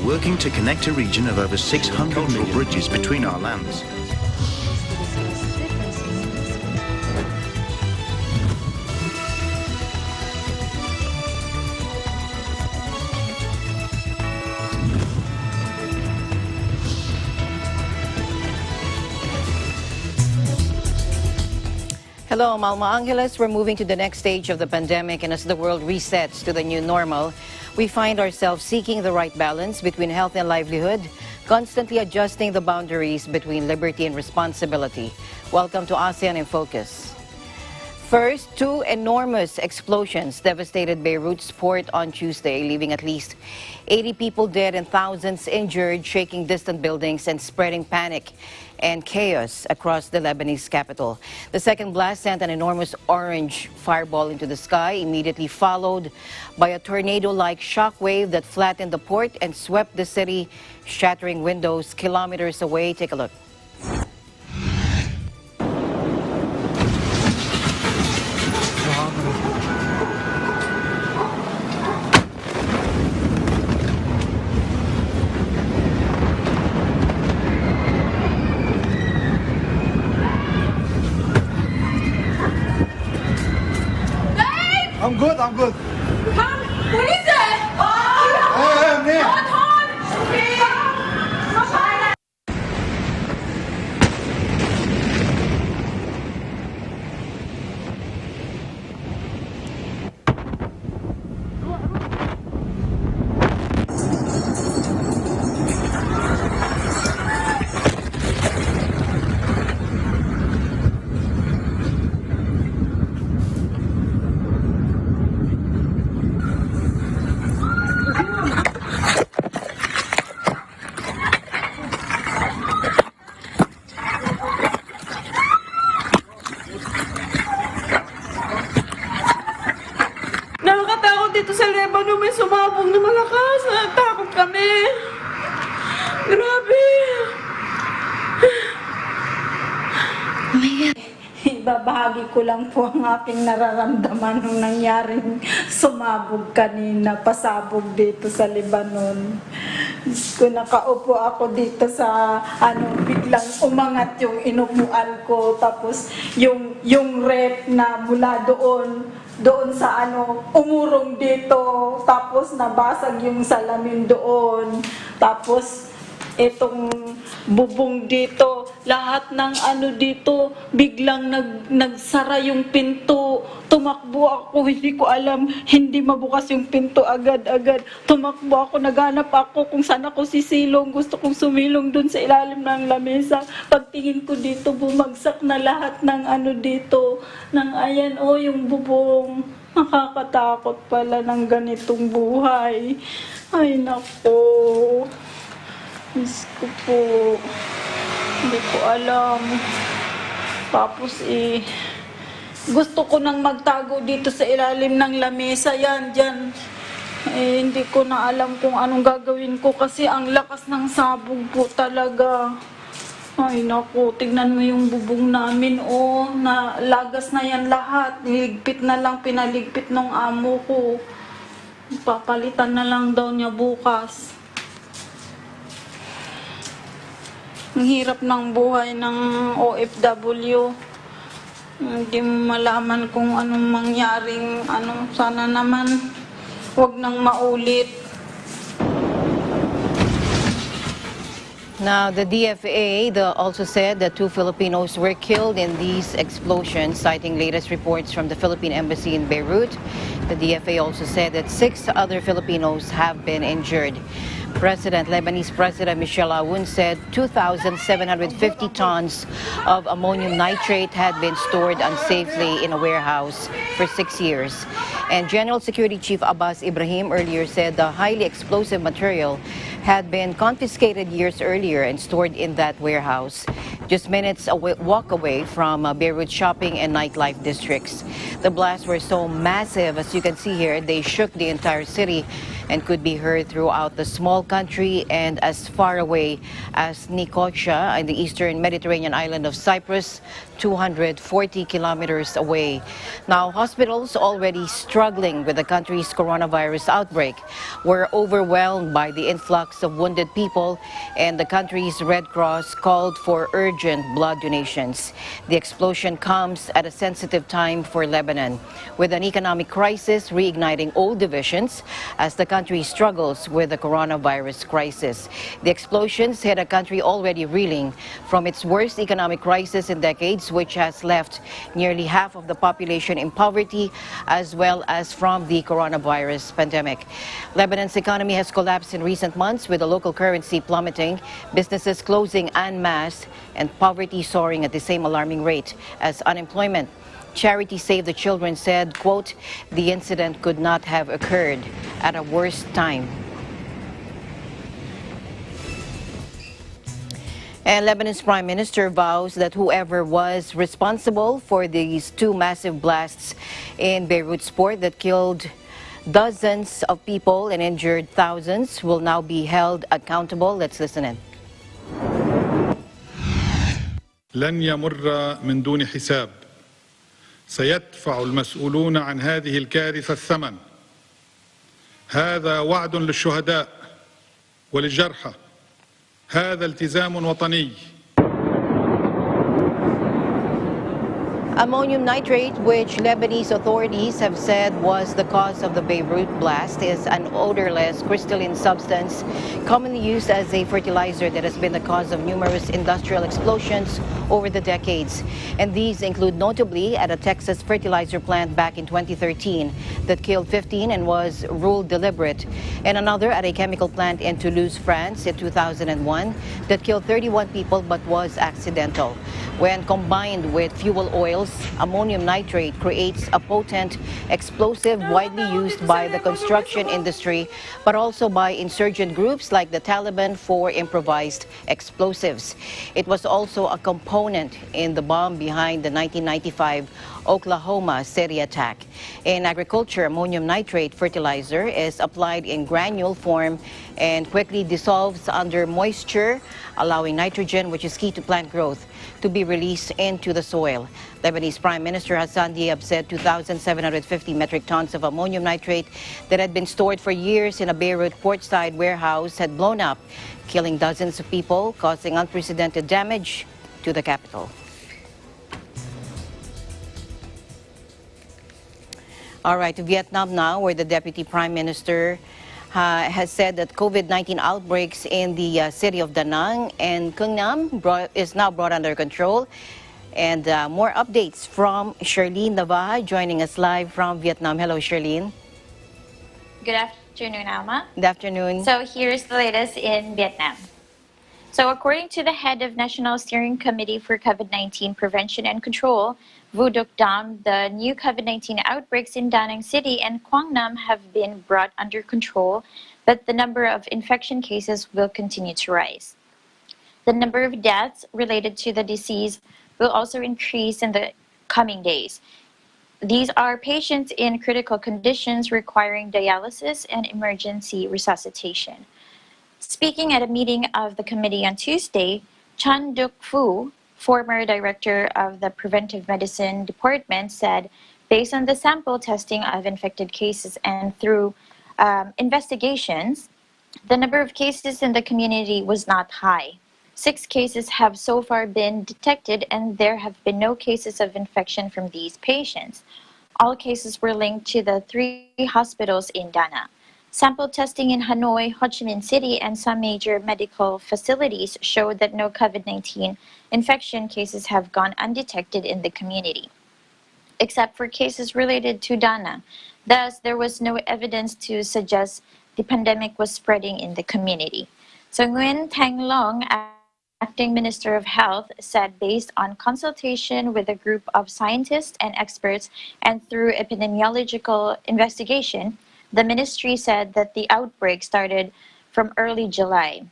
We're working to connect a region of over 600 cultural bridges between our lands. Hello, Malma Angeles. We're moving to the next stage of the pandemic, and as the world resets to the new normal, we find ourselves seeking the right balance between health and livelihood, constantly adjusting the boundaries between liberty and responsibility. Welcome to ASEAN in Focus. First, two enormous explosions devastated Beirut's port on Tuesday, leaving at least 80 people dead and thousands injured, shaking distant buildings and spreading panic and chaos across the Lebanese capital. The second blast sent an enormous orange fireball into the sky, immediately followed by a tornado-like shockwave that flattened the port and swept the city, shattering windows kilometers away. Take a look. I'm good, I'm good. What is it? Nakakatakot dito sa Lebanon, may sumabog na malakas. Natatakot kami. Grabe. Ibabahagi ko lang po ang aking nararamdaman nung nangyaring sumabog kanina, pasabog dito sa Lebanon. Kung nakaupo ako dito sa biglang umangat yung inupuan ko, tapos yung rep na mula doon sa umurong dito, tapos nabasag yung salamin doon, tapos itong bubong dito, lahat ng dito, biglang nagsara yung pinto. Tumakbo ako, hindi ko alam, hindi mabukas yung pinto agad-agad. Tumakbo ako, naghanap ako kung saan ako sisilong. Gusto kong sumilong dun sa ilalim ng lamesa. Pagtingin ko dito, bumagsak na lahat ng dito. Ayan, yung bubong. Nakakatakot pala ng ganitong buhay. Ay, nako. Diyos ko po, hindi ko alam. Tapos gusto ko nang magtago dito sa ilalim ng lamesa. Dyan. Hindi ko na alam kung anong gagawin ko kasi ang lakas ng sabog po talaga. Ay naku, tignan mo yung bubong namin, nalagas na yan lahat. Niligpit na lang, pinaligpit ng amo ko. Papalitan na lang daw niya bukas. Ang hirap ng buhay ng OFW. Hindi mo malaman kung anong mangyaring, sana naman wag nang maulit. Now, the DFA also said that 2 Filipinos were killed in these explosions, citing latest reports from the Philippine Embassy in Beirut. The DFA also said that 6 other Filipinos have been injured. Lebanese President Michel Aoun said 2,750 tons of ammonium nitrate had been stored unsafely in a warehouse for 6 years. And General Security Chief Abbas Ibrahim earlier said the highly explosive material had been confiscated years earlier and stored in that warehouse, just minutes walk away from Beirut shopping and nightlife districts. The blasts were so massive, as you can see here, they shook the entire city and could be heard throughout the small country and as far away as Nicosia in the eastern Mediterranean island of Cyprus 240 kilometers away. Now, hospitals already struggling with the country's coronavirus outbreak were overwhelmed by the influx of wounded people, and the country's Red Cross called for urgent blood donations. The explosion comes at a sensitive time for Lebanon, with an economic crisis reigniting old divisions as the country struggles with the coronavirus crisis. The explosions hit a country already reeling from its worst economic crisis in decades, which has left nearly half of the population in poverty, as well as from the coronavirus pandemic. Lebanon's economy has collapsed in recent months, with the local currency plummeting, businesses closing en masse, and poverty soaring at the same alarming rate as unemployment. Charity Save the Children said, quote, "The incident could not have occurred at a worse time." And Lebanon's Prime Minister vows that whoever was responsible for these two massive blasts in Beirut port that killed dozens of people and injured thousands will now be held accountable. Let's listen in. لن يمر من دون حساب. سيدفع المسؤولون عن هذه الكارثة الثمن. هذا وعد للشهداء وللجرحى. هذا التزام وطني. Ammonium nitrate, which Lebanese authorities have said was the cause of the Beirut blast, is an odorless crystalline substance commonly used as a fertilizer that has been the cause of numerous industrial explosions over the decades. And these include notably at a Texas fertilizer plant back in 2013 that killed 15 and was ruled deliberate, and another at a chemical plant in Toulouse, France in 2001 that killed 31 people but was accidental. When combined with fuel oils, ammonium nitrate creates a potent explosive widely used by the construction industry, but also by insurgent groups like the Taliban for improvised explosives. It was also a component in the bomb behind the 1995 Oklahoma City attack. In agriculture, ammonium nitrate fertilizer is applied in granule form and quickly dissolves under moisture, allowing nitrogen, which is key to plant growth, to be released into the soil. Lebanese Prime Minister Hassan Diab said 2,750 metric tons of ammonium nitrate that had been stored for years in a Beirut portside warehouse had blown up, killing dozens of people, causing unprecedented damage to the capital. All right, to Vietnam now, where the Deputy Prime Minister has said that COVID-19 outbreaks in the city of Da Nang and Quang Nam is now brought under control. And more updates from Charlene Navaja joining us live from Vietnam. Hello, Charlene. Good afternoon, Alma. Good afternoon. So here's the latest in Vietnam. So according to the head of National Steering Committee for COVID-19 Prevention and Control, Vu Duc Dam, the new COVID-19 outbreaks in Da Nang City and Quang Nam have been brought under control, but the number of infection cases will continue to rise. The number of deaths related to the disease will also increase in the coming days. These are patients in critical conditions requiring dialysis and emergency resuscitation. Speaking at a meeting of the committee on Tuesday, Chan Duc Phu, former director of the Preventive Medicine Department, said, based on the sample testing of infected cases and through investigations, the number of cases in the community was not high. 6 cases have so far been detected, and there have been no cases of infection from these patients. All cases were linked to the 3 hospitals in Da Nang. Sample testing in Hanoi, Ho Chi Minh City, and some major medical facilities showed that no COVID-19 infection cases have gone undetected in the community, except for cases related to Da Nang. Thus, there was no evidence to suggest the pandemic was spreading in the community. So Nguyen Thanh Long, Acting Minister of Health, said based on consultation with a group of scientists and experts and through epidemiological investigation, the ministry said that the outbreak started from early July.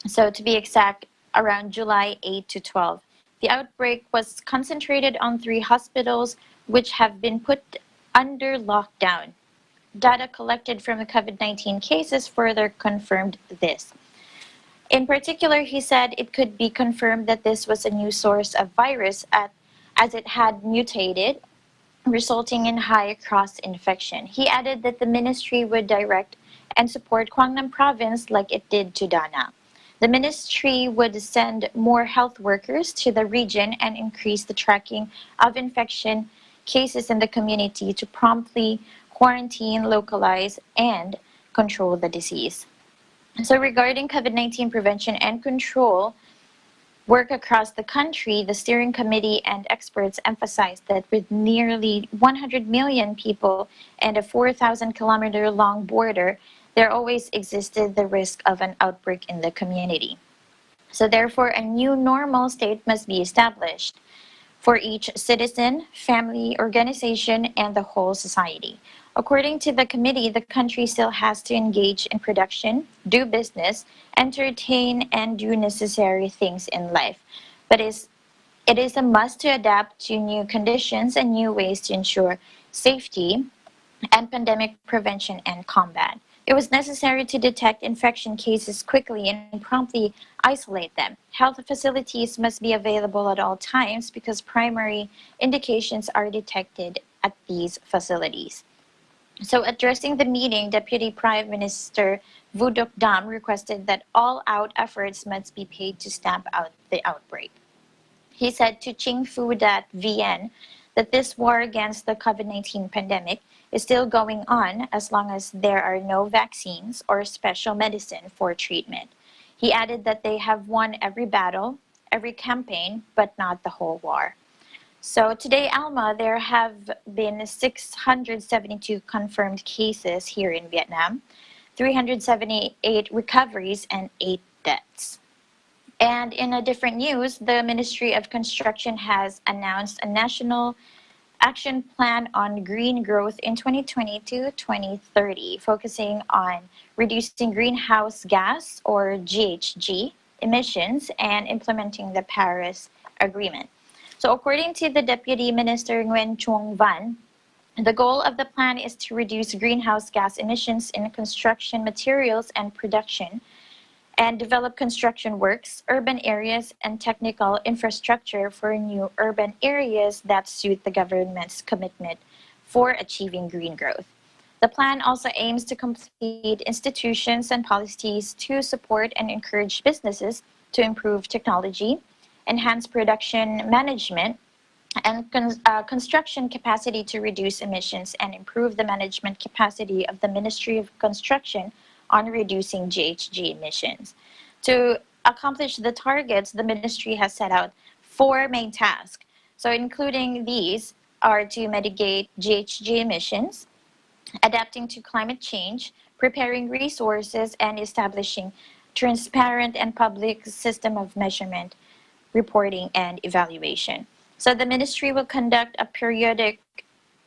So to be exact, around July 8 to 12. The outbreak was concentrated on 3 hospitals which have been put under lockdown. Data collected from the COVID-19 cases further confirmed this. In particular, he said it could be confirmed that this was a new source of virus at as it had mutated, resulting in high cross-infection. He added that the ministry would direct and support Quang province like it did to Dana. The ministry would send more health workers to the region and increase the tracking of infection cases in the community to promptly quarantine, localize, and control the disease. So regarding COVID-19 prevention and control work across the country, the steering committee and experts emphasized that with nearly 100 million people and a 4,000-kilometer long border, there always existed the risk of an outbreak in the community. So therefore, a new normal state must be established for each citizen, family, organization, and the whole society. According to the committee, the country still has to engage in production, do business, entertain, and do necessary things in life. But it is a must to adapt to new conditions and new ways to ensure safety and pandemic prevention and combat. It was necessary to detect infection cases quickly and promptly isolate them. Health facilities must be available at all times because primary indications are detected at these facilities. So addressing the meeting, Deputy Prime Minister Vudok Dam requested that all-out efforts must be paid to stamp out the outbreak. He said to Chingfu.vn that this war against the COVID-19 pandemic is still going on as long as there are no vaccines or special medicine for treatment. He added that they have won every battle, every campaign, but not the whole war. So today, Alma, there have been 672 confirmed cases here in Vietnam, 378 recoveries, and 8 deaths. And in a different news, the Ministry of Construction has announced a national action plan on green growth in 2020 to 2030, focusing on reducing greenhouse gas or GHG emissions and implementing the Paris Agreement. So according to the Deputy Minister Nguyen Chuong Van, the goal of the plan is to reduce greenhouse gas emissions in construction materials and production, and develop construction works, urban areas, and technical infrastructure for new urban areas that suit the government's commitment for achieving green growth. The plan also aims to complete institutions and policies to support and encourage businesses to improve technology, enhance production management, and construction capacity to reduce emissions and improve the management capacity of the Ministry of Construction on reducing GHG emissions. To accomplish the targets, the ministry has set out 4 main tasks. So including these are to mitigate GHG emissions, adapting to climate change, preparing resources, and establishing transparent and public system of measurement, reporting, and evaluation. So the ministry will conduct a periodic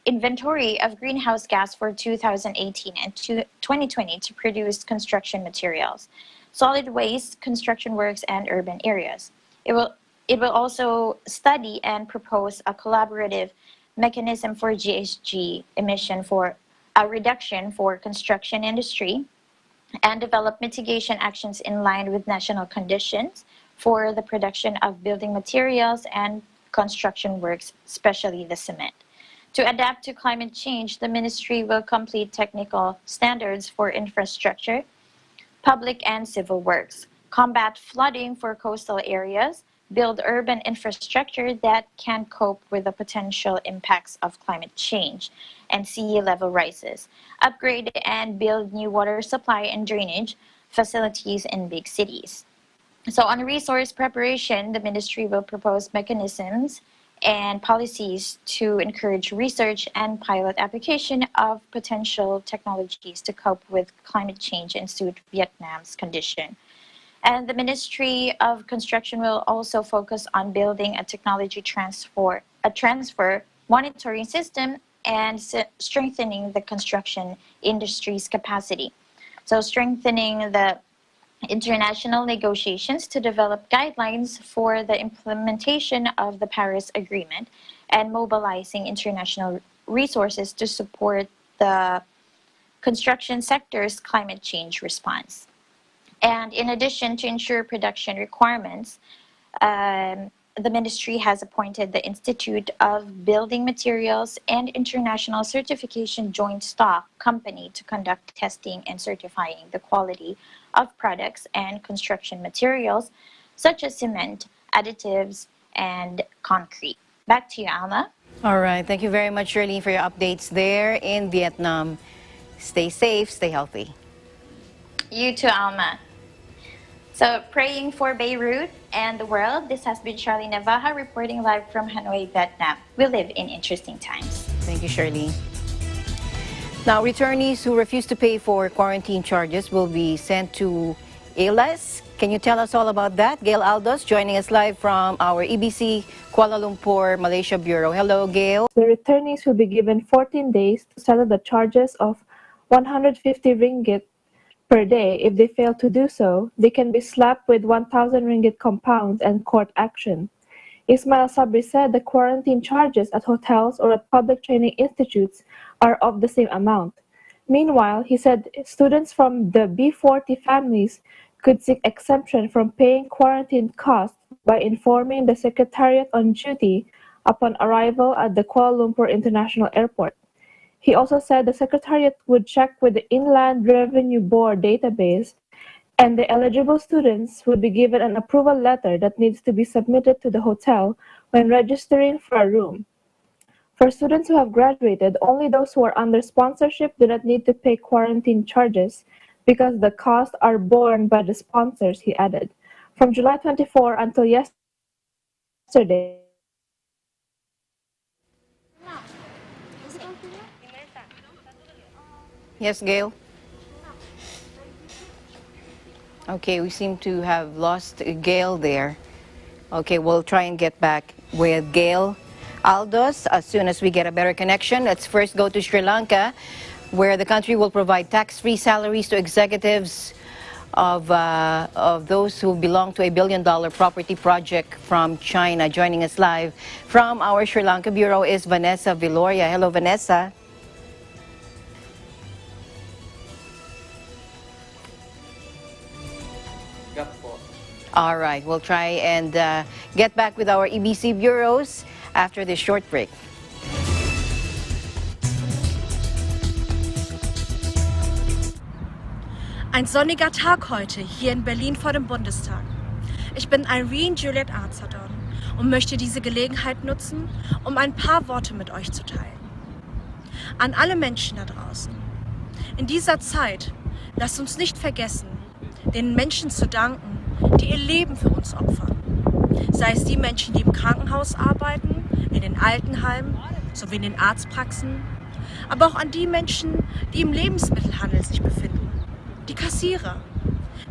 inventory of greenhouse gas for 2018 and 2020 to produce construction materials, solid waste, construction works, and urban areas. It will also study and propose a collaborative mechanism for GHG emission for a reduction for construction industry, and develop mitigation actions in line with national conditions for the production of building materials and construction works, especially the cement. To adapt to climate change, the ministry will complete technical standards for infrastructure, public and civil works, combat flooding for coastal areas, build urban infrastructure that can cope with the potential impacts of climate change and sea level rises, upgrade and build new water supply and drainage facilities in big cities. So on resource preparation, the ministry will propose mechanisms and policies to encourage research and pilot application of potential technologies to cope with climate change and suit Vietnam's condition. And the Ministry of Construction will also focus on building a technology transfer monitoring system and strengthening the construction industry's capacity. So strengthening the international negotiations to develop guidelines for the implementation of the Paris Agreement and mobilizing international resources to support the construction sector's climate change response. And in addition, to ensure production requirements, the ministry has appointed the Institute of Building Materials and International Certification Joint Stock Company to conduct testing and certifying the quality of products and construction materials such as cement, additives, and concrete. Back to you, Alma. All right. Thank you very much, Shirley, for your updates there in Vietnam. Stay safe, stay healthy. You too, Alma. So, praying for Beirut and the world, this has been Charlie Navaja reporting live from Hanoi, Vietnam. We live in interesting times. Thank you, Shirley. Now, returnees who refuse to pay for quarantine charges will be sent to ALS. Can you tell us all about that? Gail Aldos joining us live from our EBC Kuala Lumpur, Malaysia Bureau. Hello, Gail. The returnees will be given 14 days to settle the charges of 150 ringgit per day. If they fail to do so, they can be slapped with 1,000 ringgit compounds and court action. Ismail Sabri said the quarantine charges at hotels or at public training institutes are of the same amount. Meanwhile, he said students from the B40 families could seek exemption from paying quarantine costs by informing the Secretariat on duty upon arrival at the Kuala Lumpur International Airport. He also said the Secretariat would check with the Inland Revenue Board database, and the eligible students would be given an approval letter that needs to be submitted to the hotel when registering for a room. For students who have graduated, only those who are under sponsorship do not need to pay quarantine charges because the costs are borne by the sponsors, he added. From July 24 until yesterday, Yes, Gail. Okay, we seem to have lost Gail there. Okay, we'll try and get back with Gail Aldos as soon as we get a better connection. Let's first go to Sri Lanka, where the country will provide tax-free salaries to executives of those who belong to a billion-dollar property project from China. Joining us live from our Sri Lanka Bureau is Vanessa Viloria. Hello, Vanessa. All right, we'll try and get back with our EBC bureaus after this short break. Ein sonniger Tag heute hier in Berlin vor dem Bundestag. Ich bin Irene Juliet Arzadon und möchte diese Gelegenheit nutzen, um ein paar Worte mit euch zu teilen. An alle Menschen da draußen. In dieser Zeit lasst uns nicht vergessen, den Menschen zu danken, die ihr Leben für uns opfern. Sei es die Menschen, die im Krankenhaus arbeiten, in den Altenheimen sowie in den Arztpraxen, aber auch an die Menschen, die im Lebensmittelhandel sich befinden. Die Kassierer.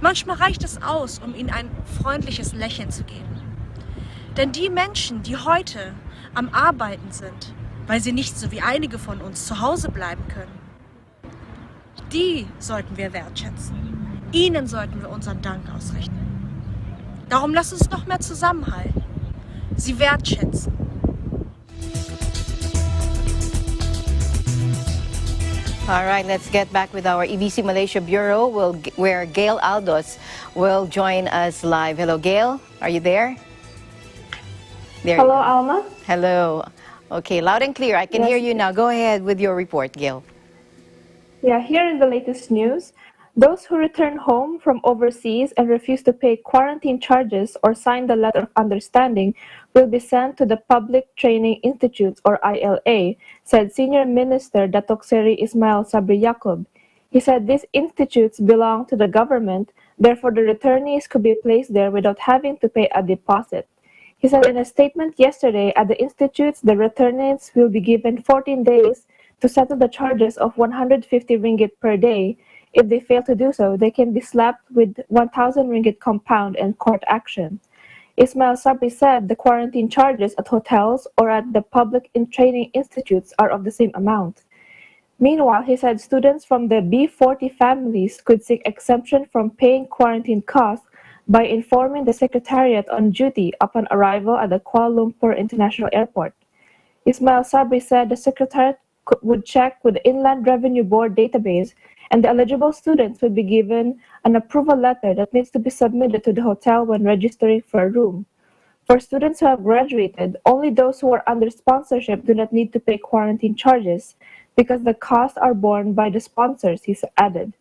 Manchmal reicht es aus, um ihnen ein freundliches Lächeln zu geben. Denn die Menschen, die heute am Arbeiten sind, weil sie nicht so wie einige von uns zu Hause bleiben können, die sollten wir wertschätzen. Ihnen sollten wir unseren Dank ausrichten. Darum lasst uns noch mehr zusammenhalten, sie wertschätzen. All right, let's get back with our EBC Malaysia Bureau, where Gail Aldos will join us live. Hello, Gail. Are you there? Hello, Alma. Hello. Okay, loud and clear. I can hear you now. Go ahead with your report, Gail. Yeah, here is the latest news. Those who return home from overseas and refuse to pay quarantine charges or sign the letter of understanding will be sent to the Public Training Institutes, or ILA, said Senior Minister Datuk Seri Ismail Sabri Yaakob. He said these institutes belong to the government, therefore the returnees could be placed there without having to pay a deposit. He said in a statement yesterday, at the institutes, the returnees will be given 14 days to settle the charges of 150 ringgit per day. If they fail to do so, they can be slapped with 1,000 ringgit compound and court action. Ismail Sabri said the quarantine charges at hotels or at the public training institutes are of the same amount. Meanwhile, he said students from the B40 families could seek exemption from paying quarantine costs by informing the Secretariat on duty upon arrival at the Kuala Lumpur International Airport. Ismail Sabri said the Secretariat would check with the Inland Revenue Board database, and the eligible students would be given an approval letter that needs to be submitted to the hotel when registering for a room. For students who have graduated, only those who are under sponsorship do not need to pay quarantine charges because the costs are borne by the sponsors, he added.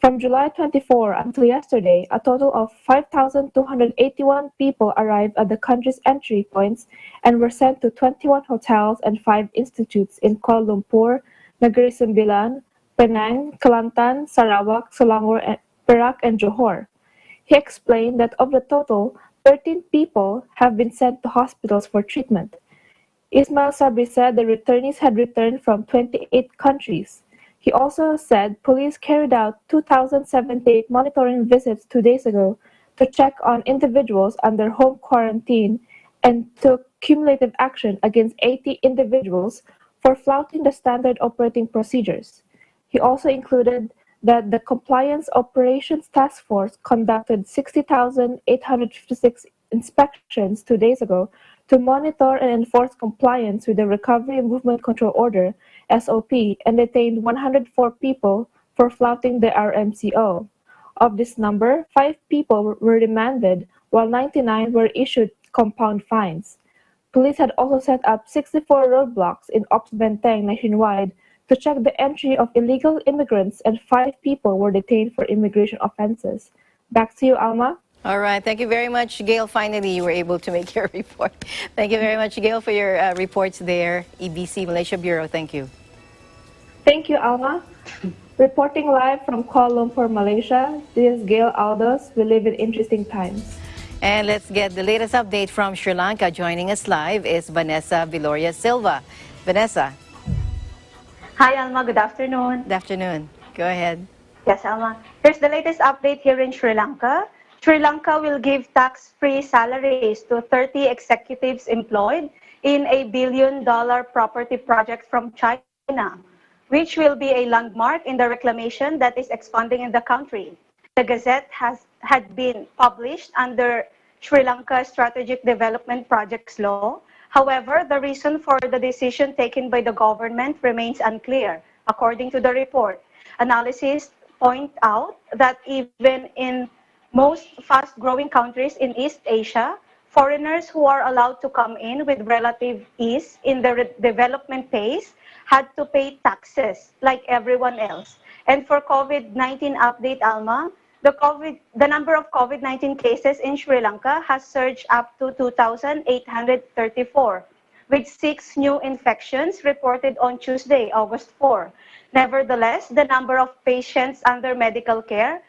From July 24 until yesterday, a total of 5,281 people arrived at the country's entry points and were sent to 21 hotels and 5 institutes in Kuala Lumpur, Negeri Sembilan, Penang, Kelantan, Sarawak, Selangor, Perak, and Johor. He explained that of the total, 13 people have been sent to hospitals for treatment. Ismail Sabri said the returnees had returned from 28 countries. He also said police carried out 2,078 monitoring visits 2 days ago to check on individuals under home quarantine and took cumulative action against 80 individuals for flouting the standard operating procedures. He also included that the Compliance Operations Task Force conducted 60,856 inspections 2 days ago to monitor and enforce compliance with the Recovery and Movement Control Order (SOP) and detained 104 people for flouting the RMCO. Of this number, 5 people were remanded, while 99 were issued compound fines. Police had also set up 64 roadblocks in Ops Benteng nationwide to check the entry of illegal immigrants, and 5 people were detained for immigration offenses. Back to you, Alma. All right. Thank you very much, Gail. Finally, you were able to make your report. Thank you very much, Gail, for your reports there. EBC Malaysia Bureau, thank you. Thank you, Alma. Reporting live from Kuala Lumpur, Malaysia, this is Gail Aldos. We live in interesting times. And let's get the latest update from Sri Lanka. Joining us live is Vanessa Viloria Silva. Vanessa. Hi, Alma. Good afternoon. Good afternoon. Go ahead. Yes, Alma. Here's the latest update here in Sri Lanka. Sri Lanka will give tax-free salaries to 30 executives employed in a billion-dollar property project from China, which will be a landmark in the reclamation that is expanding in the country. The Gazette had been published under Sri Lanka Strategic Development Projects Law. However, the reason for the decision taken by the government remains unclear, according to the report. Analysts point out that even in most fast-growing countries in East Asia, foreigners who are allowed to come in with relative ease in the development pace had to pay taxes like everyone else. And for COVID-19 update, Alma, the number of COVID-19 cases in Sri Lanka has surged up to 2,834, with 6 new infections reported on Tuesday, August 4. Nevertheless, the number of patients under medical care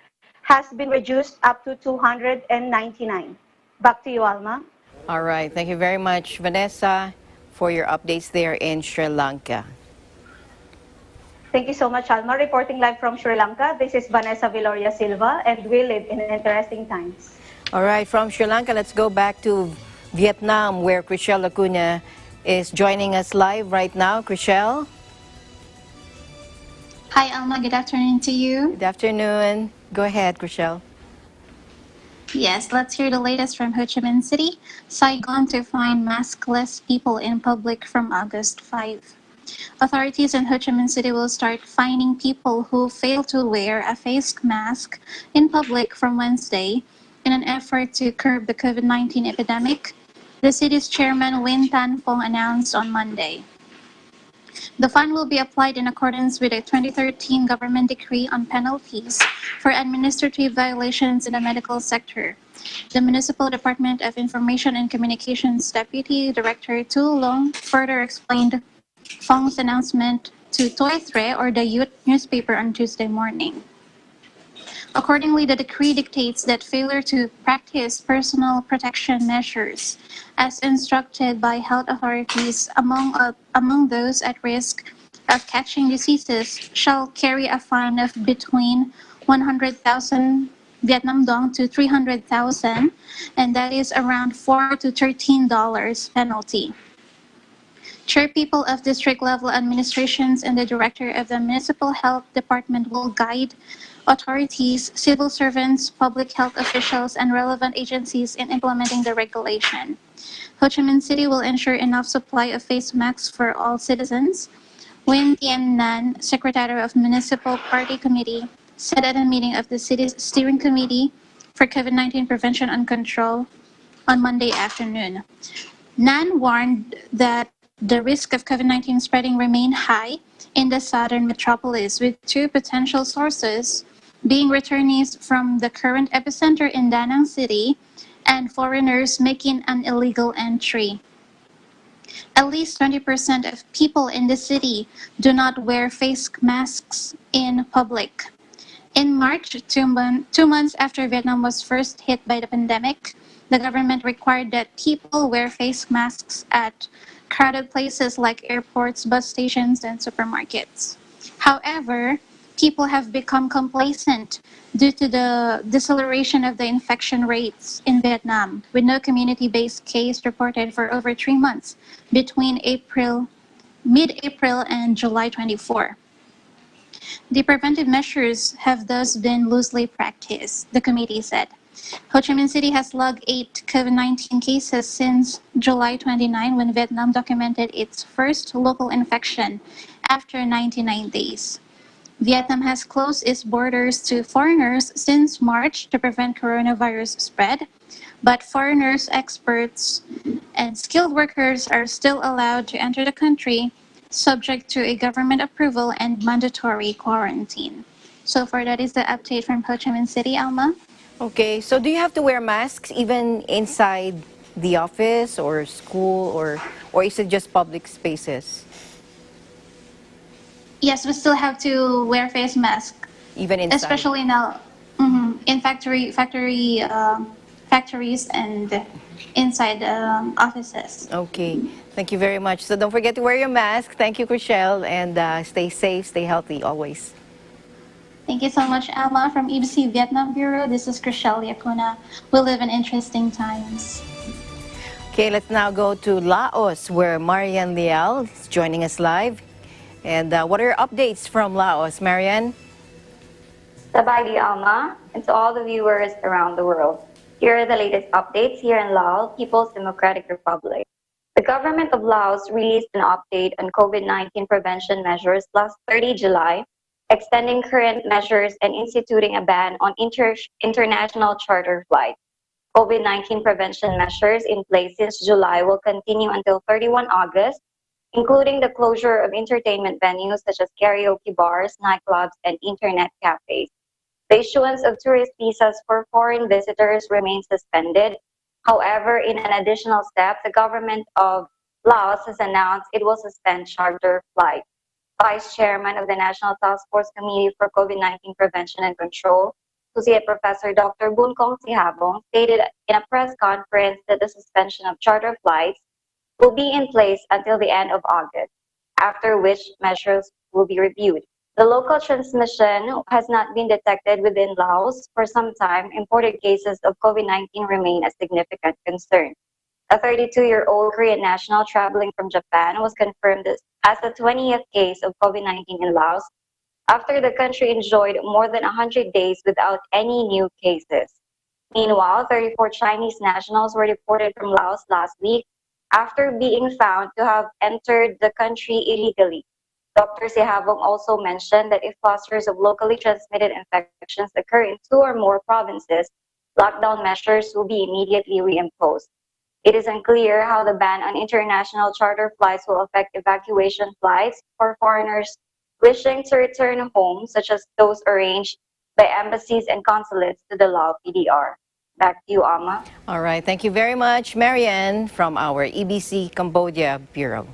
has been reduced up to 299. Back to you, Alma. All right. Thank you very much, Vanessa, for your updates there in Sri Lanka. Thank you so much, Alma. Reporting live from Sri Lanka, this is Vanessa Viloria Silva, and we live in interesting times. All right. From Sri Lanka, let's go back to Vietnam, where Chriselle Acuna is joining us live right now. Chriselle? Hi, Alma. Good afternoon to you. Good afternoon. Go ahead, Chriselle. Yes, let's hear the latest from Ho Chi Minh City. Saigon to fine maskless people in public from August 5. Authorities in Ho Chi Minh City will start fining people who fail to wear a face mask in public from Wednesday in an effort to curb the COVID-19 epidemic, the city's chairman Win Tan Phong announced on Monday. The fine will be applied in accordance with a 2013 government decree on penalties for administrative violations in the medical sector. The Municipal Department of Information and Communications Deputy Director Tu Long further explained Fong's announcement to Toi Thre, or the youth newspaper, on Tuesday morning. Accordingly, the decree dictates that failure to practice personal protection measures as instructed by health authorities among those at risk of catching diseases shall carry a fine of between 100,000 Vietnam dong to 300,000, and that is around $4 to $13 penalty. Chairpeople of district-level administrations and the director of the Municipal Health Department will guide authorities, civil servants, public health officials, and relevant agencies in implementing the regulation. Ho Chi Minh City will ensure enough supply of face masks for all citizens. Nguyen Tien Nan, Secretary of Municipal Party Committee, said at a meeting of the city's steering committee for COVID-19 prevention and control on Monday afternoon. NAN warned that the risk of COVID-19 spreading remained high in the southern metropolis, with two potential sources being returnees from the current epicenter in Da Nang City and foreigners making an illegal entry. At least 20% of people in the city do not wear face masks in public. In March, 2 months after Vietnam was first hit by the pandemic, the government required that people wear face masks at crowded places like airports, bus stations, and supermarkets. However, people have become complacent due to the deceleration of the infection rates in Vietnam, with no community-based case reported for over 3 months between mid-April and July 24. The preventive measures have thus been loosely practiced, the committee said. Ho Chi Minh City has logged 8 COVID-19 cases since July 29, when Vietnam documented its first local infection after 99 days. Vietnam has closed its borders to foreigners since March to prevent coronavirus spread, but foreigners, experts, and skilled workers are still allowed to enter the country, subject to a government approval and mandatory quarantine. So far, that is the update from Ho Chi Minh City, Alma. Okay, so do you have to wear masks even inside the office or school, or is it just public spaces? Yes, we still have to wear face mask, Even inside? especially now in factories and inside offices. Okay, thank you very much. So don't forget to wear your mask. Thank you, Chriselle, and stay safe, stay healthy always. Thank you so much, Alma. From EBC Vietnam Bureau, this is Chriselle Yacuna. We live in interesting times. Okay, let's now go to Laos, where Marian Lial is joining us live. And what are your updates from Laos, Marian? Sabagi Alma, and to all the viewers around the world. Here are the latest updates here in Laos, People's Democratic Republic. The government of Laos released an update on COVID-19 prevention measures last 30 July, extending current measures and instituting a ban on international charter flights. COVID-19 prevention measures in place since July will continue until 31 August, including the closure of entertainment venues such as karaoke bars, nightclubs, and internet cafes. The issuance of tourist visas for foreign visitors remains suspended. However, in an additional step, the government of Laos has announced it will suspend charter flights. Vice Chairman of the National Task Force Committee for COVID-19 Prevention and Control, Associate Professor Dr. Bunkong Sihabong, stated in a press conference that the suspension of charter flights will be in place until the end of August, after which measures will be reviewed. The local transmission has not been detected within Laos for some time. Imported cases of COVID-19 remain a significant concern. A 32-year-old Korean national traveling from Japan was confirmed as the 20th case of COVID-19 in Laos after the country enjoyed more than 100 days without any new cases. Meanwhile, 34 Chinese nationals were deported from Laos last week after being found to have entered the country illegally. Dr. Sihabong also mentioned that if clusters of locally transmitted infections occur in 2 or more provinces, lockdown measures will be immediately reimposed. It is unclear how the ban on international charter flights will affect evacuation flights for foreigners wishing to return home, such as those arranged by embassies and consulates to the Lao PDR. Back to you, Alma. All right, thank you very much, Marianne, from our EBC Cambodia Bureau.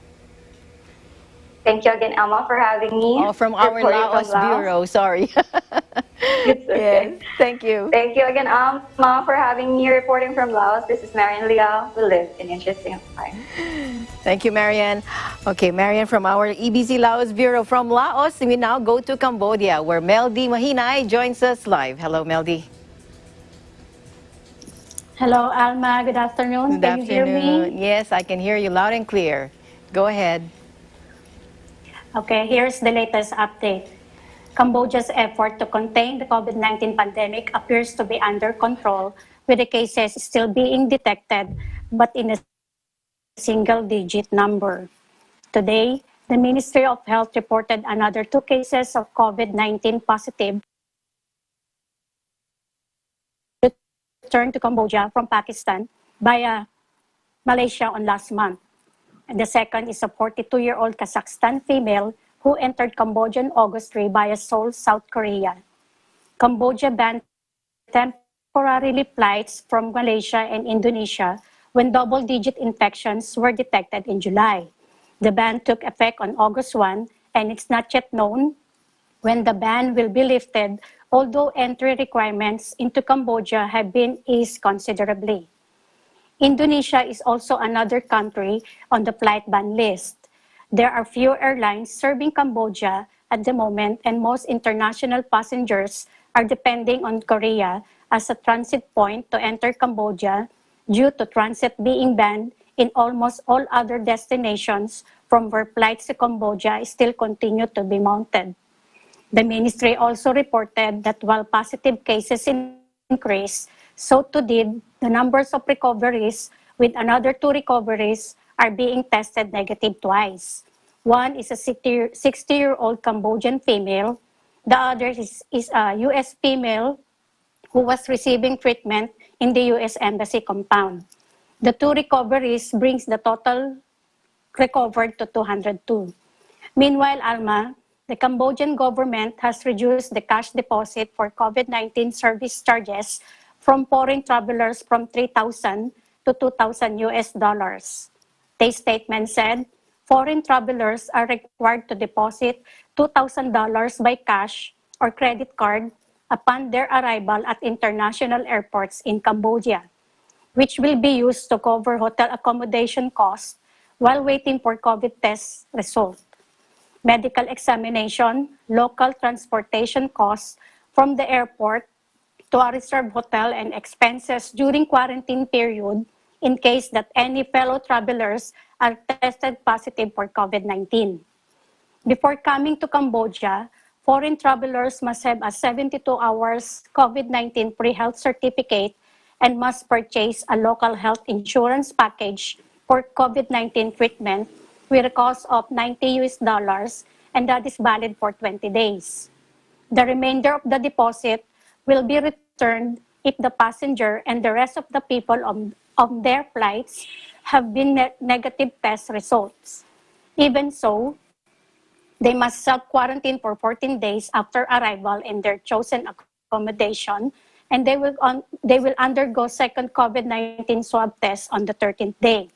Thank you again, Alma, for having me. Oh, from our Laos Bureau, sorry. It's okay. Yes, thank you. Thank you again, Alma, for having me reporting from Laos. This is Marian Liao. We live in interesting times. Thank you, Marianne. Okay, Marianne from our EBC Laos Bureau. From Laos, we now go to Cambodia, where Meldy Mahinay joins us live. Hello, Meldy. Hello, Alma. Good afternoon. Can you hear me? Yes, I can hear you loud and clear. Go ahead. Okay, here's the latest update. Cambodia's effort to contain the COVID-19 pandemic appears to be under control, with the cases still being detected, but in a single-digit number. Today, the Ministry of Health reported another 2 cases of COVID-19 positive returned to Cambodia from Pakistan, via Malaysia on last month. And the second is a 42-year-old Kazakhstan female who entered Cambodia on August 3 via Seoul, South Korea. Cambodia banned temporarily flights from Malaysia and Indonesia when double-digit infections were detected in July. The ban took effect on August 1, and it's not yet known when the ban will be lifted, although entry requirements into Cambodia have been eased considerably. Indonesia is also another country on the flight ban list. There are few airlines serving Cambodia at the moment, and most international passengers are depending on Korea as a transit point to enter Cambodia due to transit being banned in almost all other destinations from where flights to Cambodia still continue to be mounted. The ministry also reported that while positive cases increased, so too did the numbers of recoveries, with another 2 recoveries are being tested negative twice. One is a 60-year-old Cambodian female. The other is a U.S. female who was receiving treatment in the U.S. Embassy compound. The 2 recoveries brings the total recovered to 202. Meanwhile, Alma, the Cambodian government has reduced the cash deposit for COVID-19 service charges from foreign travelers from $3,000 to $2,000 US dollars. The statement said foreign travelers are required to deposit $2,000 by cash or credit card upon their arrival at international airports in Cambodia, which will be used to cover hotel accommodation costs while waiting for COVID test result, medical examination, local transportation costs from the airport to a reserved hotel, and expenses during quarantine period in case that any fellow travelers are tested positive for COVID-19. Before coming to Cambodia, foreign travelers must have a 72 hours COVID-19 pre-health certificate and must purchase a local health insurance package for COVID-19 treatment with a cost of $90 US dollars, and that is valid for 20 days. The remainder of the deposit will be returned if the passenger and the rest of the people on their flights have been negative test results. Even so, they must self-quarantine for 14 days after arrival in their chosen accommodation, and they will undergo second COVID-19 swab test on the 13th day.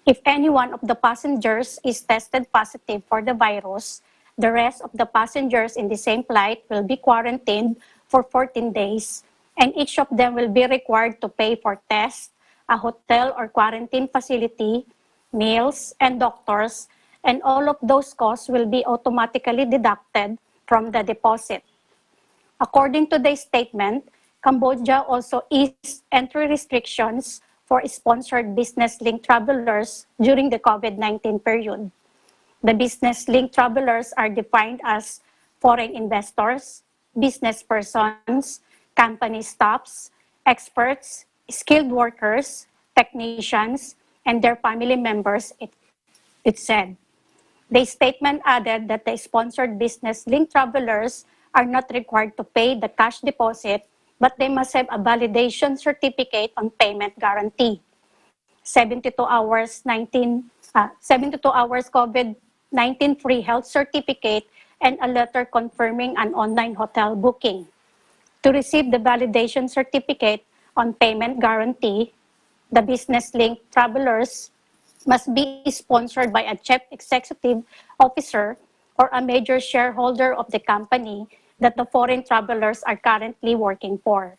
If any one of the passengers is tested positive for the virus, the rest of the passengers in the same flight will be quarantined for 14 days, and each of them will be required to pay for tests, a hotel or quarantine facility, meals, and doctors, and all of those costs will be automatically deducted from the deposit. According to the statement, Cambodia also eased entry restrictions for sponsored business-linked travelers during the COVID-19 period. The business-linked travelers are defined as foreign investors, business persons, company staffs, experts, skilled workers, technicians, and their family members, it said. The statement added that the sponsored business-linked travelers are not required to pay the cash deposit, but they must have a validation certificate on payment guarantee, 72 hours COVID-19 free health certificate, and a letter confirming an online hotel booking. To receive the validation certificate on payment guarantee, the business-linked travelers must be sponsored by a chief executive officer or a major shareholder of the company that the foreign travelers are currently working for.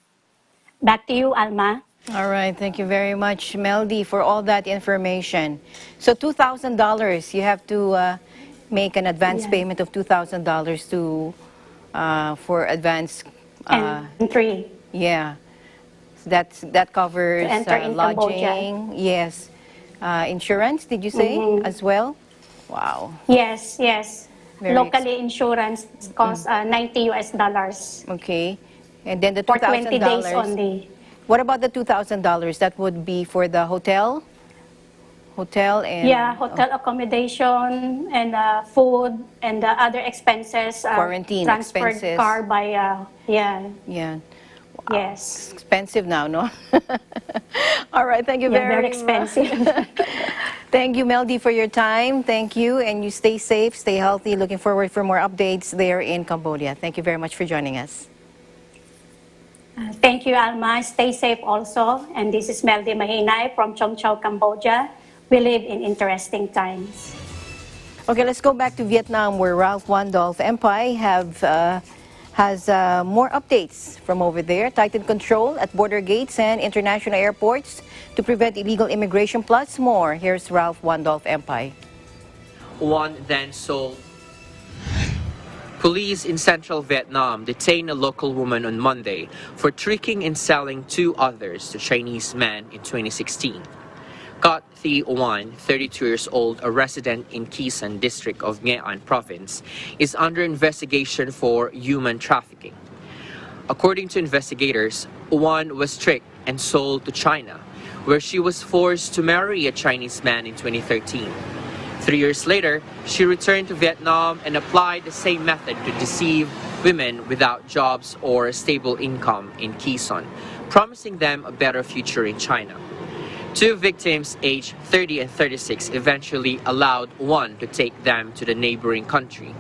Back to you, Alma. All right, thank you very much, Meldy, for all that information. So $2,000, you have to make an advance payment of $2,000 to for advance entry. Yeah, that covers to enter in lodging. Cambodia. Yes, insurance. Did you say as well? Wow. Yes. Very Locally, insurance costs $90 US dollars. Okay, and then the for $2,000. 20 days only. What about the $2,000? That would be for the hotel and hotel accommodation and food and the other expenses. Quarantine transferred expenses. car by Yeah. Yes. Expensive now, no? All right, thank you Yeah, very very much. expensive. Thank you, Meldy, for your time. Thank you, and you stay safe, stay healthy. Looking forward for more updates there in Cambodia. Thank you very much for joining us. Thank you, Alma. Stay safe also. And this is Meldy Mahinay from Chong Chau, Cambodia. We live in interesting times. Okay, let's go back to Vietnam, where Ralph Wandolph Empire has more updates from over there. Tightened control at border gates and international airports to prevent illegal immigration, plus more. Here's Ralph Wandolph Empire. One then sold. Police in central Vietnam detained a local woman on Monday for tricking and selling two others to Chinese men in 2016. Got Thi Oan, 32 years old, a resident in Khe Sanh district of Nghệ An province, is under investigation for human trafficking. According to investigators, Oan was tricked and sold to China, where she was forced to marry a Chinese man in 2013. 3 years later, she returned to Vietnam and applied the same method to deceive women without jobs or a stable income in Khe Sanh, promising them a better future in China. Two victims, aged 30 and 36, eventually allowed one to take them to the neighboring country.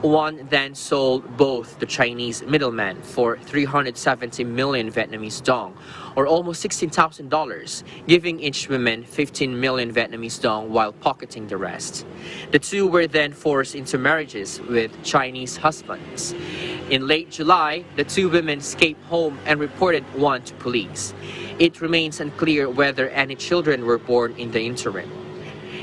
One then sold both to Chinese middlemen for 370 million Vietnamese dong, or almost $16,000, giving each woman 15 million Vietnamese dong while pocketing the rest. The two were then forced into marriages with Chinese husbands. In late July, the two women escaped home and reported one to police. It remains unclear whether any children were born in the interim.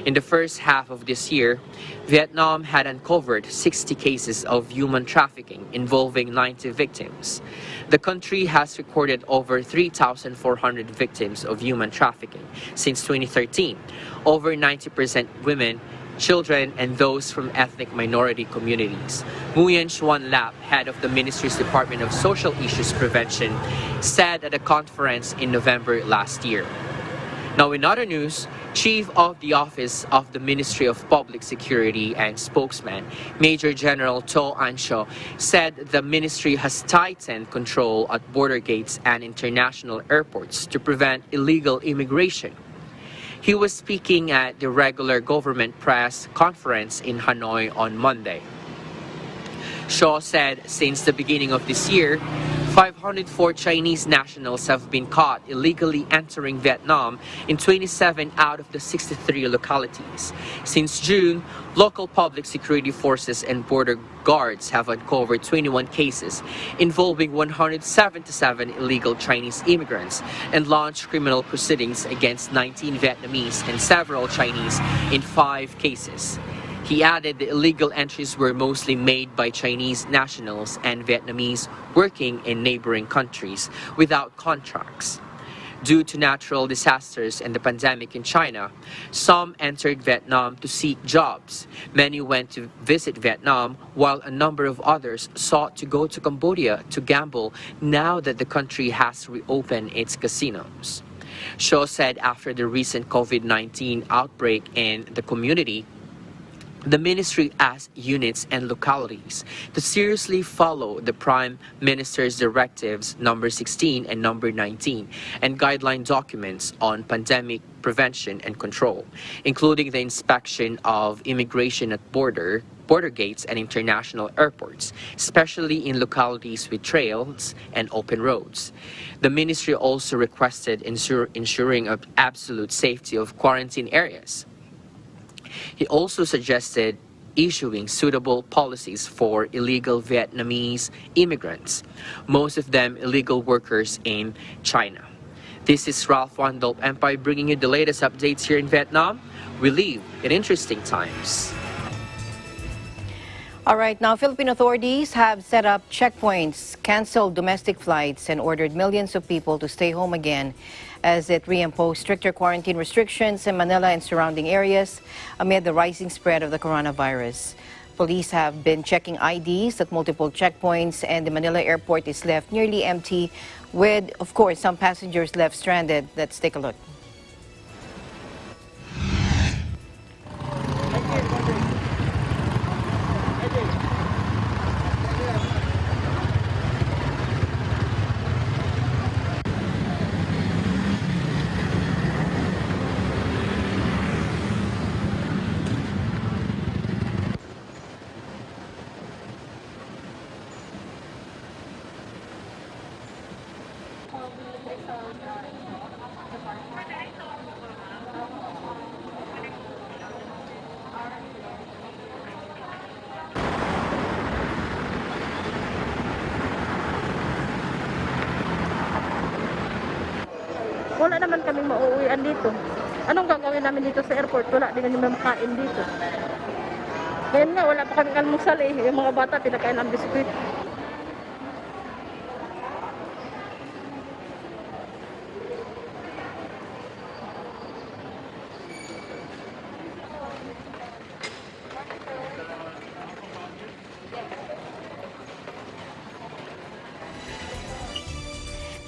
In the first half of this year, Vietnam had uncovered 60 cases of human trafficking involving 90 victims. The country has recorded over 3,400 victims of human trafficking since 2013, over 90% women, children, and those from ethnic minority communities. Nguyen Xuan Lap, head of the Ministry's Department of Social Issues Prevention, said at a conference in November last year. Now, in other news, Chief of the Office of the Ministry of Public Security and spokesman, Major General To An Cho, said the ministry has tightened control at border gates and international airports to prevent illegal immigration. He was speaking at the regular government press conference in Hanoi on Monday. Shaw said since the beginning of this year, 504 Chinese nationals have been caught illegally entering Vietnam in 27 out of the 63 localities. Since June, local public security forces and border guards have uncovered 21 cases involving 177 illegal Chinese immigrants and launched criminal proceedings against 19 Vietnamese and several Chinese in 5 cases. He added the illegal entries were mostly made by Chinese nationals and Vietnamese working in neighboring countries without contracts. Due to natural disasters and the pandemic in China, some entered Vietnam to seek jobs. Many went to visit Vietnam, while a number of others sought to go to Cambodia to gamble now that the country has reopened its casinos. Shaw said after the recent COVID-19 outbreak in the community, the ministry asked units and localities to seriously follow the Prime Minister's directives number 16 and number 19 and guideline documents on pandemic prevention and control, including the inspection of immigration at border gates and international airports, especially in localities with trails and open roads. The ministry also requested ensuring of absolute safety of quarantine areas. He also suggested issuing suitable policies for illegal Vietnamese immigrants, most of them illegal workers in China. This is Ralph Wandolph Empire bringing you the latest updates here in Vietnam. We live in interesting times. All right, now Philippine authorities have set up checkpoints, canceled domestic flights, and ordered millions of people to stay home again as it reimposed stricter quarantine restrictions in Manila and surrounding areas amid the rising spread of the coronavirus. Police have been checking IDs at multiple checkpoints, and the Manila airport is left nearly empty with, of course, some passengers left stranded. Let's take a look. Wala naman kaming mauuwian dito. Anong gagawin namin dito sa airport? Wala din namin makain dito. Ngayon nga, wala pa kaming almusal eh. Yung mga bata, pinakain ng biskuit.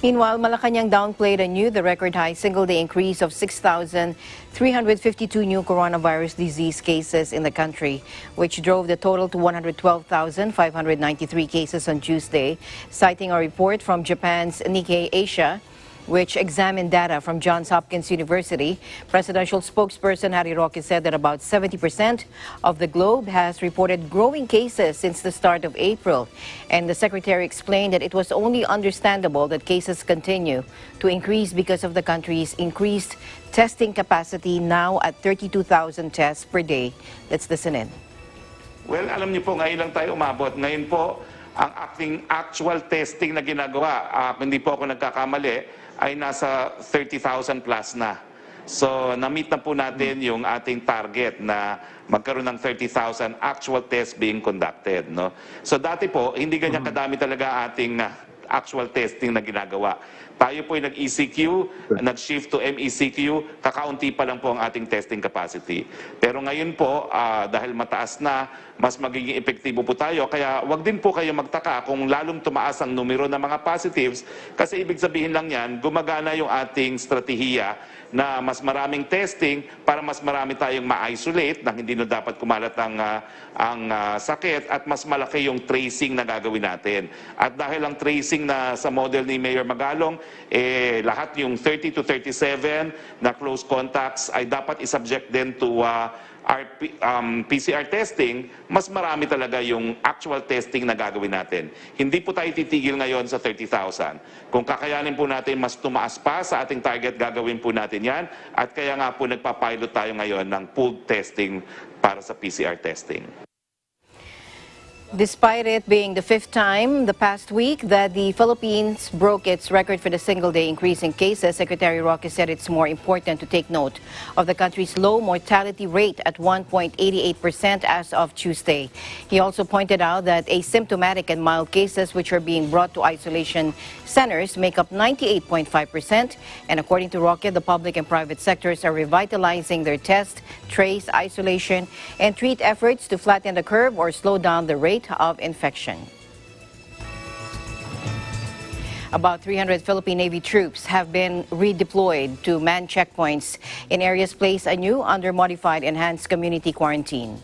Meanwhile, Malacanang downplayed anew the record-high single-day increase of 6,352 new coronavirus disease cases in the country, which drove the total to 112,593 cases on Tuesday, citing a report from Japan's Nikkei Asia, which examined data from Johns Hopkins University. Presidential spokesperson Harry Roque said that about 70% of the globe has reported growing cases since the start of April. And the secretary explained that it was only understandable that cases continue to increase because of the country's increased testing capacity, now at 32,000 tests per day. Let's listen in. Well, alam niyo po, ngayon lang tayo umabot. Ngayon po, ang ating actual testing na ginagawa, hindi po ako nagkakamali, ay nasa 30,000 plus na. So, na-meet na po natin yung ating target na magkaroon ng 30,000 actual tests being conducted. No? So, dati po, hindi ganyan kadami talaga ating actual testing na ginagawa. Tayo po ay nag-ECQ, nag-shift to MECQ, kakaunti pa lang po ang ating testing capacity. Pero ngayon po, dahil mataas na, mas magiging epektibo po tayo. Kaya wag din po kayo magtaka kung lalong tumaas ang numero ng mga positives, kasi ibig sabihin lang yan, gumagana yung ating strategiya na mas maraming testing para mas marami tayong ma-isolate na hindi na dapat kumalat ang sakit, at mas malaki yung tracing na gagawin natin. At dahil ang tracing na sa model ni Mayor Magalong, lahat yung 30 to 37 na close contacts ay dapat isubject din to PCR testing, mas marami talaga yung actual testing na gagawin natin. Hindi po tayo titigil ngayon sa 30,000. Kung kakayanin po natin mas tumaas pa sa ating target, gagawin po natin yan. At kaya nga po nagpapilot tayo ngayon ng pooled testing para sa PCR testing. Despite it being the fifth time the past week that the Philippines broke its record for the single-day increase in cases, Secretary Roque said it's more important to take note of the country's low mortality rate at 1.88% as of Tuesday. He also pointed out that asymptomatic and mild cases which are being brought to isolation centers make up 98.5%. And according to Roque, the public and private sectors are revitalizing their test, trace, isolation, and treat efforts to flatten the curve or slow down the rate of infection. About 300 Philippine Navy troops have been redeployed to man checkpoints in areas placed anew under modified enhanced community quarantine.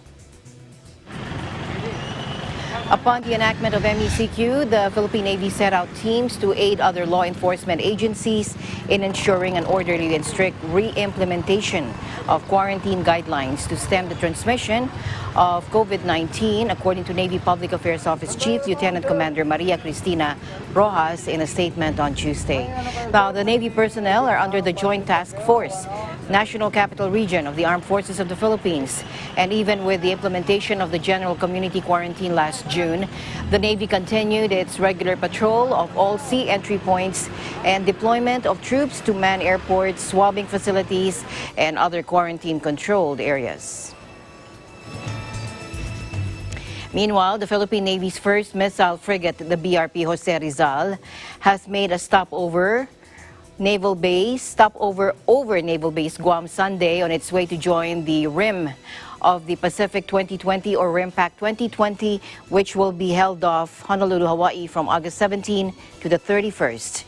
Upon the enactment of MECQ, the Philippine Navy set out teams to aid other law enforcement agencies in ensuring an orderly and strict re-implementation of quarantine guidelines to stem the transmission of COVID-19, according to Navy Public Affairs Office Chief Lieutenant Commander Maria Cristina Rojas in a statement on Tuesday. Now, the Navy personnel are under the Joint Task Force, National Capital Region of the Armed Forces of the Philippines. And even with the implementation of the general community quarantine last June, the Navy continued its regular patrol of all sea entry points and deployment of troops to man airports, swabbing facilities, and other quarantine-controlled areas. Meanwhile, the Philippine Navy's first missile frigate, the BRP Jose Rizal, has made a stopover Naval Base Guam Sunday on its way to join the RIM of the Pacific 2020 or RIMPAC 2020, which will be held off Honolulu, Hawaii from August 17 to the 31st.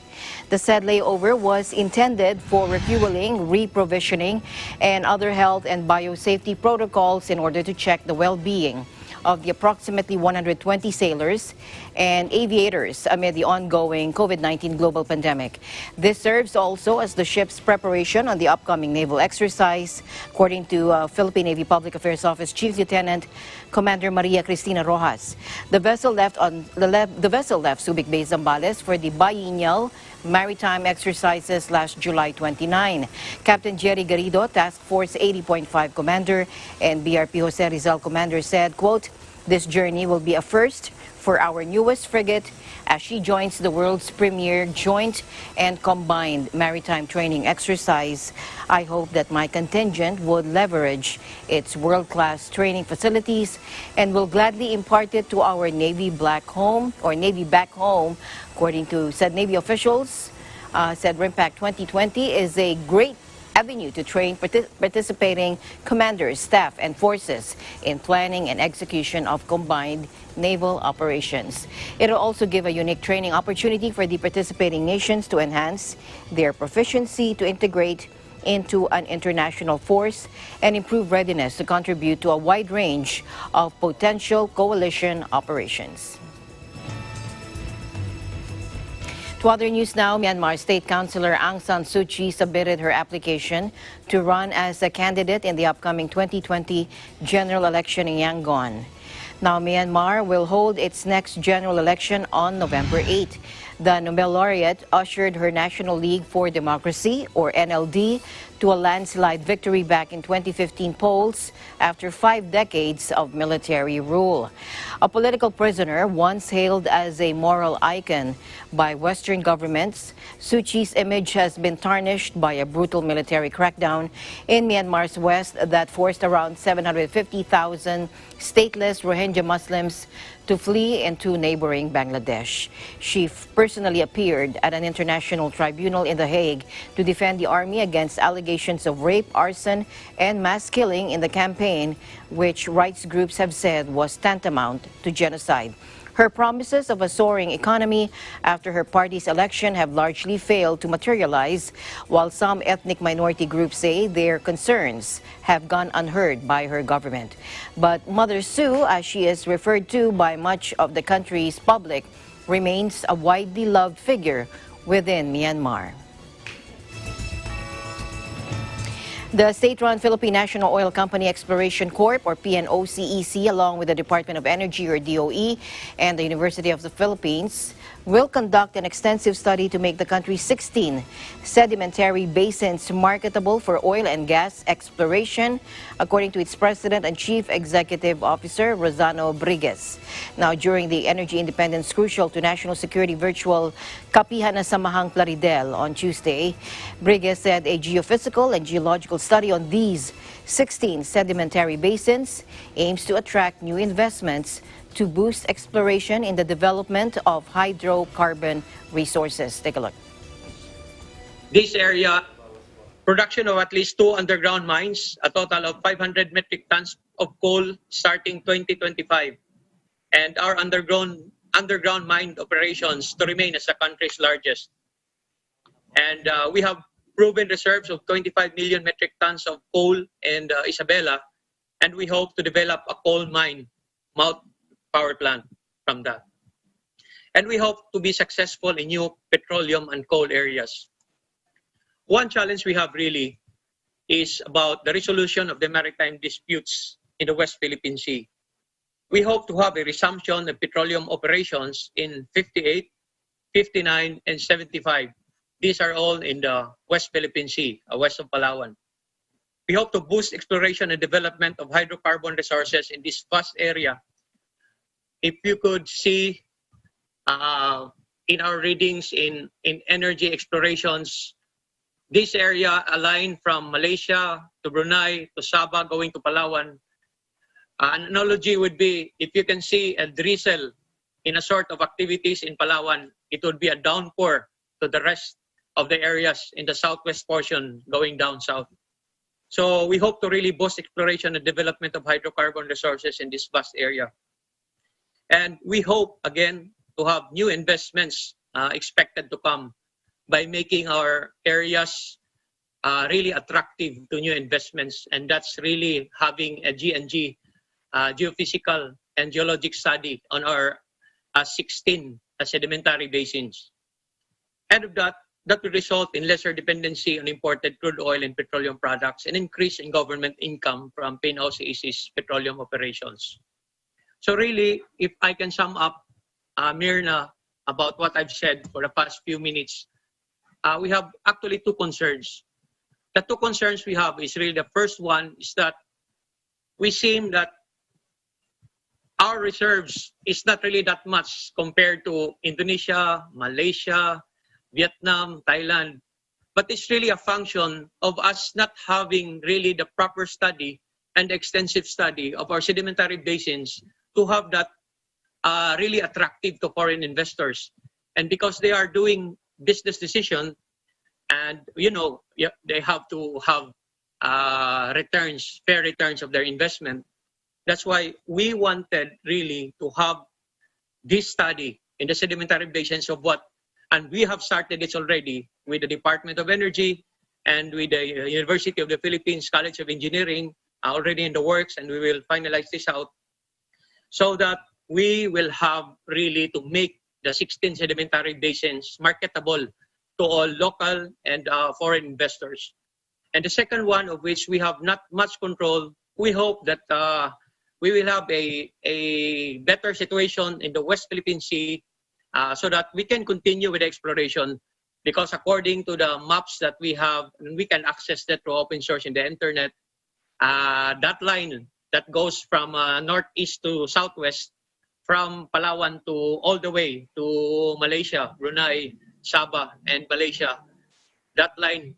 The said layover was intended for refueling, reprovisioning, and other health and biosafety protocols in order to check the well-being of the approximately 120 sailors and aviators amid the ongoing COVID-19 global pandemic. This serves also as the ship's preparation on the upcoming naval exercise, according to Philippine Navy Public Affairs Office Chief Lieutenant Commander Maria Cristina Rojas. The vessel left Subic Bay, Zambales for the biennial maritime exercises last July 29. Captain Jerry Garrido, Task Force 80.5 Commander, and BRP Jose Rizal Commander said, quote, "This journey will be a first for our newest frigate as she joins the world's premier joint and combined maritime training exercise. I hope that my contingent would leverage its world-class training facilities and will gladly impart it to our Navy back home, according to said Navy officials. Said RIMPAC 2020 is a great avenue to train participating commanders, staff, and forces in planning and execution of combined naval operations. It will also give a unique training opportunity for the participating nations to enhance their proficiency to integrate into an international force and improve readiness to contribute to a wide range of potential coalition operations." To other news now, Myanmar State Councilor Aung San Suu Kyi submitted her application to run as a candidate in the upcoming 2020 general election in Yangon. Now, Myanmar will hold its next general election on November 8. The Nobel laureate ushered her National League for Democracy, or NLD, to a landslide victory back in 2015 polls after 5 decades of military rule. A political prisoner once hailed as a moral icon by Western governments, Suu Kyi's image has been tarnished by a brutal military crackdown in Myanmar's west that forced around 750,000 stateless Rohingya Muslims to flee into neighboring Bangladesh. She personally appeared at an international tribunal in The Hague to defend the army against allegations of rape, arson, and mass killing in the campaign, which rights groups have said was tantamount to genocide. Her promises of a soaring economy after her party's election have largely failed to materialize, while some ethnic minority groups say their concerns have gone unheard by her government. But Mother Sue, as she is referred to by much of the country's public, remains a widely loved figure within Myanmar. The state-run Philippine National Oil Company Exploration Corp, or PNOCEC, along with the Department of Energy, or DOE, and the University of the Philippines, will conduct an extensive study to make the country's 16 sedimentary basins marketable for oil and gas exploration, according to its President and Chief Executive Officer, Rosano Brigues. Now, during the Energy Independence Crucial to National Security virtual Kapihan na Samahang Plaridel on Tuesday, Brigues said a geophysical and geological study on these 16 sedimentary basins aims to attract new investments to boost exploration in the development of hydrocarbon resources. Take a look. This area, production of at least 2 underground mines, a total of 500 metric tons of coal starting 2025, and our underground mine operations to remain as the country's largest. And we have proven reserves of 25 million metric tons of coal in Isabela, and we hope to develop a coal mine, power plant from that. And we hope to be successful in new petroleum and coal areas. One challenge we have really is about the resolution of the maritime disputes in the West Philippine Sea. We hope to have a resumption of petroleum operations in 58, 59, and 75. These are all in the West Philippine Sea, west of Palawan. We hope to boost exploration and development of hydrocarbon resources in this vast area. If you could see in our readings in energy explorations, this area aligned from Malaysia to Brunei to Sabah going to Palawan. An analogy would be, if you can see a drizzle in a sort of activities in Palawan, it would be a downpour to the rest of the areas in the southwest portion going down south. So we hope to really boost exploration and development of hydrocarbon resources in this vast area. And we hope, again, to have new investments expected to come by making our areas really attractive to new investments. And that's really having a G&G, geophysical and geologic study on our 16 sedimentary basins. And of that will result in lesser dependency on imported crude oil and petroleum products and increase in government income from PNOCEC's petroleum operations. So really, if I can sum up, Mirna, about what I've said for the past few minutes, we have actually two concerns. The two concerns we have is really, the first one is that we seem that our reserves is not really that much compared to Indonesia, Malaysia, Vietnam, Thailand. But it's really a function of us not having really the proper study and extensive study of our sedimentary basins to have that really attractive to foreign investors. And because they are doing business decision, and they have to have returns, fair returns of their investment. That's why we wanted really to have this study in the sedimentary basins of what, and we have started this already with the Department of Energy and with the University of the Philippines College of Engineering, already in the works, and we will finalize this out so that we will have really to make the 16 sedimentary basins marketable to all local and foreign investors. And the second one, of which we have not much control, we hope that we will have a better situation in the West Philippine Sea so that we can continue with exploration, because according to the maps that we have, and we can access that through open source in the internet, that line that goes from northeast to southwest, from Palawan to all the way to Malaysia, Brunei, Sabah, and Malaysia, that line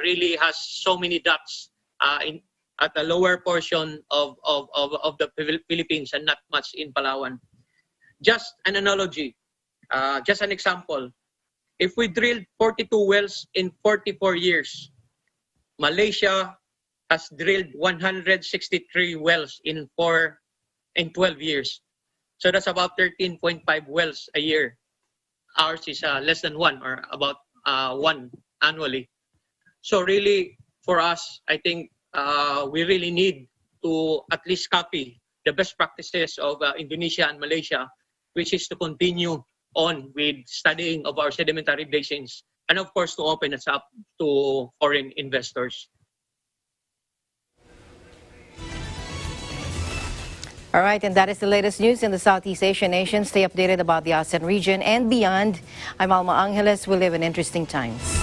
really has so many dots at the lower portion of the Philippines and not much in Palawan. Just an analogy, just an example. If we drilled 42 wells in 44 years, Malaysia has drilled 163 wells in 12 years. So that's about 13.5 wells a year. Ours is less than one, or about one annually. So really, for us, I think we really need to at least copy the best practices of Indonesia and Malaysia, which is to continue on with studying of our sedimentary basins, and of course to open us up to foreign investors. All right, and that is the latest news in the Southeast Asian nations. Stay updated about the ASEAN region and beyond. I'm Alma Angeles. We live in interesting times.